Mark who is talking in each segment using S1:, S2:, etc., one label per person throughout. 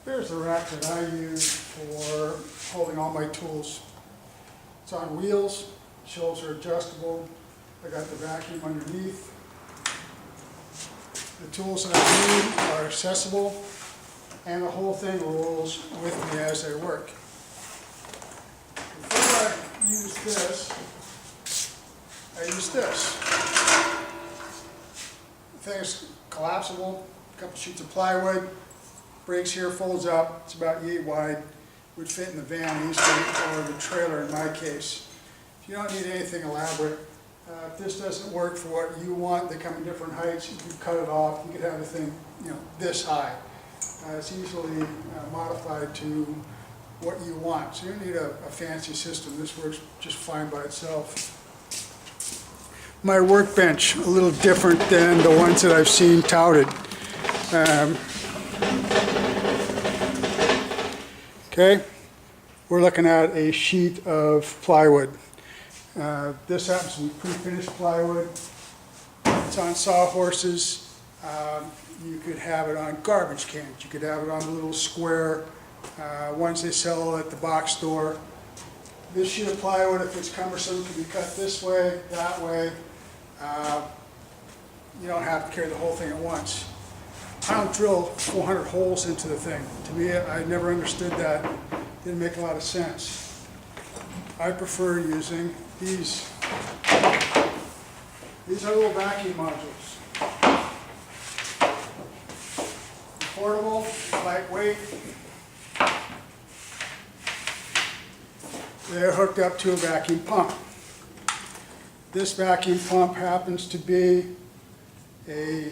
S1: Here's the rack that I use for holding all my tools. It's on wheels, shelves are adjustable. I got the vacuum underneath. The tools that I need are accessible, and the whole thing rolls with me as I work. Before I use this, I use this. The thing is collapsible, a couple sheets of plywood, breaks here, folds up, it's about yay wide, would fit in the van easily, or the trailer in my case. If you don't need anything elaborate, if this doesn't work for what you want, they come in different heights, you can cut it off, you could have the thing, this high. It's easily modified to what you want, so you don't need a fancy system. This works just fine by itself. My workbench, a little different than the ones that I've seen touted. Okay, we're looking at a sheet of plywood. This happens to be pre-finished plywood. It's on sawhorses. You could have it on garbage cans. You could have it on a little square ones they sell at the box store. This sheet of plywood, if it's cumbersome, can be cut this way, that way. You don't have to carry the whole thing at once. I don't drill 400 holes into the thing. To me, I never understood that. Didn't make a lot of sense. I prefer using these. These are little vacuum modules. Portable, lightweight. They're hooked up to a vacuum pump. This vacuum pump happens to be a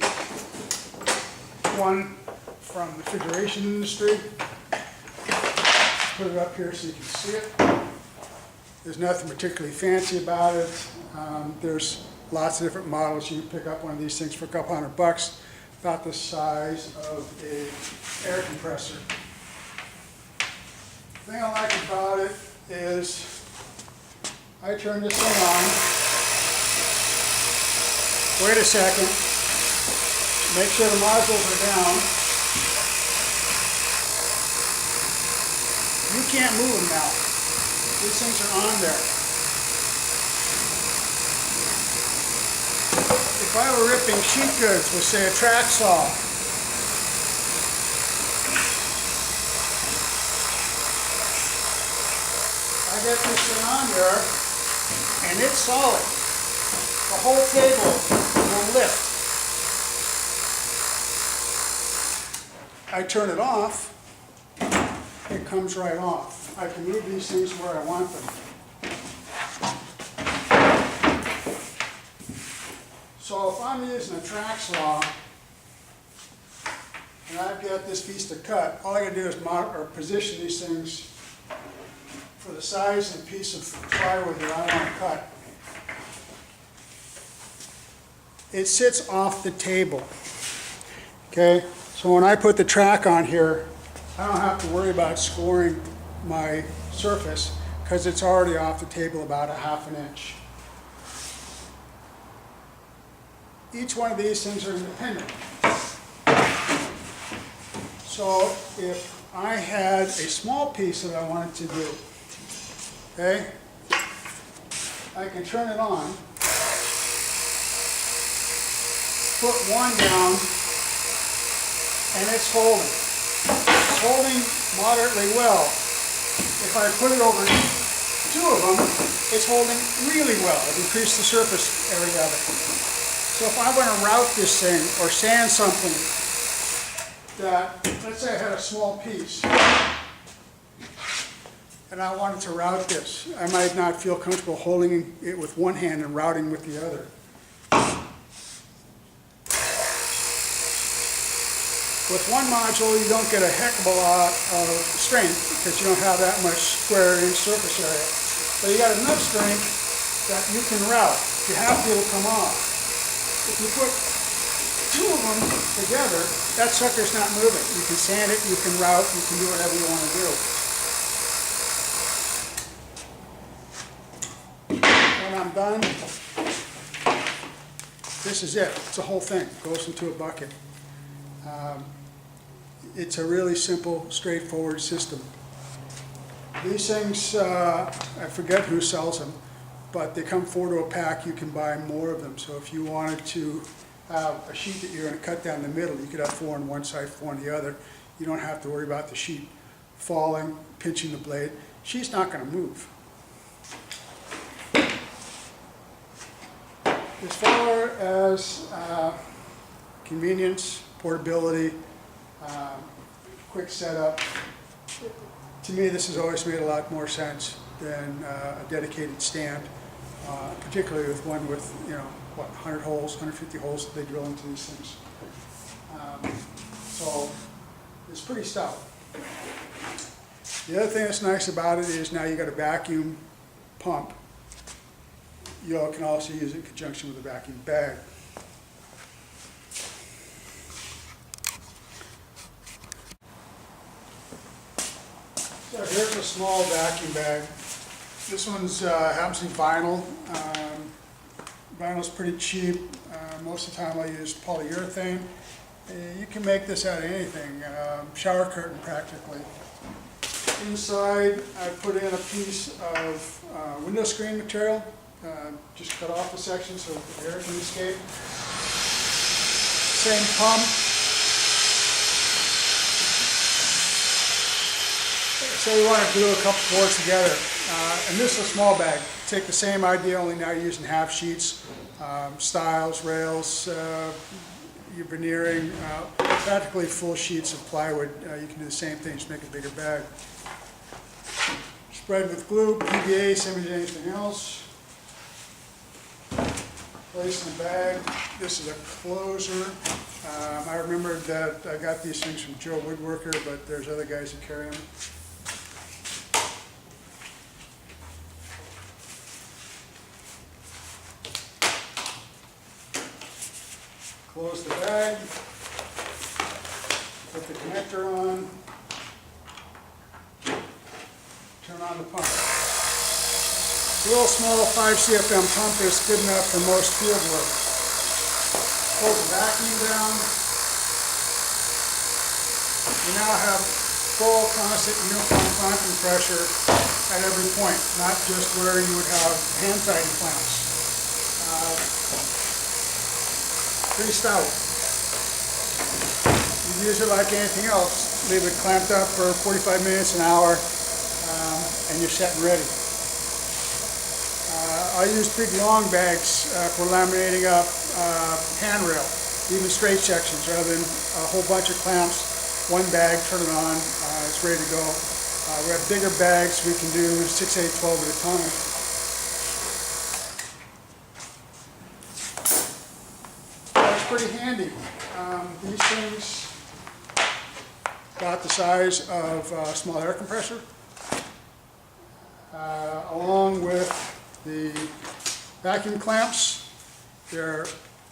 S1: one from the refrigeration industry. Put it up here so you can see it. There's nothing particularly fancy about it. There's lots of different models. You can pick up one of these things for a couple $100, about the size of an air compressor. The thing I like about it is I turn this thing on. Wait a second. Make sure the nozzles are down. You can't move them now. These things are on there. If I were ripping sheet goods with, say, a track saw, I get this thing on there, and it's solid. The whole table will lift. I turn it off, it comes right off. I can move these things where I want them. So if I'm using a track saw, and I've got this piece to cut, all I gotta do is position these things for the size of the piece of plywood that I want to cut. It sits off the table. Okay, so when I put the track on here, I don't have to worry about scoring my surface because it's already off the table about ½ inch. Each one of these things are independent. So if I had a small piece that I wanted to do, okay, I can turn it on, put one down, and it's holding. It's holding moderately well. If I put it over two of them, it's holding really well. I've increased the surface area of it. So if I want to route this thing or sand something that, let's say I had a small piece, and I wanted to route this, I might not feel comfortable holding it with one hand and routing with the other. With one module, you don't get a heck of a lot of strength because you don't have that much square inch surface area. But you got enough strength that you can route. If you have to, it'll come off. If you put two of them together, that sucker's not moving. You can sand it, you can route, you can do whatever you want to do. When I'm done, this is it. It's the whole thing. It goes into a bucket. it's a really simple, straightforward system. These things, I forget who sells them, but they come 4 to a pack. You can buy more of them. So if you wanted to have a sheet that you're going to cut down the middle, you could have 4 on one side, 4 on the other. You don't have to worry about the sheet falling, pinching the blade. Sheet's not going to move. As far as convenience, portability, quick setup, to me this has always made a lot more sense than a dedicated stand, particularly with one with, 100 holes, 150 holes that they drill into these things. So it's pretty stout. The other thing that's nice about it is now you got a vacuum pump. You can also use it in conjunction with a vacuum bag. So here's a small vacuum bag. This one's happens to be vinyl. Vinyl's pretty cheap. Most of the time I use polyurethane. You can make this out of anything, shower curtain practically. Inside I put in a piece of window screen material. Just cut off the section so the air can escape. Same pump. Say you want to glue a couple boards together, and this is a small bag. Take the same idea, only now you're using half sheets, stiles, rails, your veneering, practically full sheets of plywood. You can do the same thing, just make a bigger bag. Spread with glue, PVA, same as anything else. Place in the bag. This is a closer. I remember that I got these things from Joe Woodworker, but there's other guys who carry them. Close the bag. Put the connector on. Turn on the pump. The little small 5 CFM pump is good enough for most field work. Hold the vacuum down. You now have full, constant, uniform clamping pressure at every point, not just where you would have hand tighten clamps. Pretty stout. You use it like anything else. Leave it clamped up for 45 minutes, an hour, and you're set and ready. I use big long bags for laminating up handrail, even straight sections, rather than a whole bunch of clamps. One bag, turn it on, it's ready to go. We have bigger bags, we can do 6, 8, 12 at a time. That's pretty handy. These things, about the size of a small air compressor, along with the vacuum clamps. They're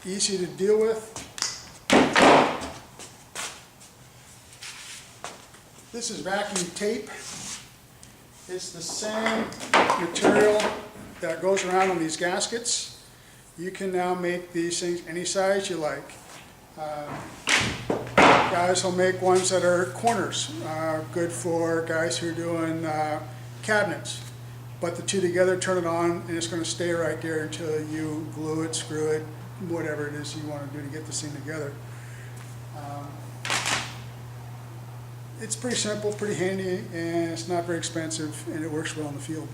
S1: easy to deal with. This is vacuum tape. It's the same material that goes around on these gaskets. You can now make these things any size you like. Guys will make ones that are corners, good for guys who are doing cabinets. Put the two together, turn it on, and it's going to stay right there until you glue it, screw it, whatever it is you want to do to get this thing together. It's pretty simple, pretty handy, and it's not very expensive, and it works well in the field.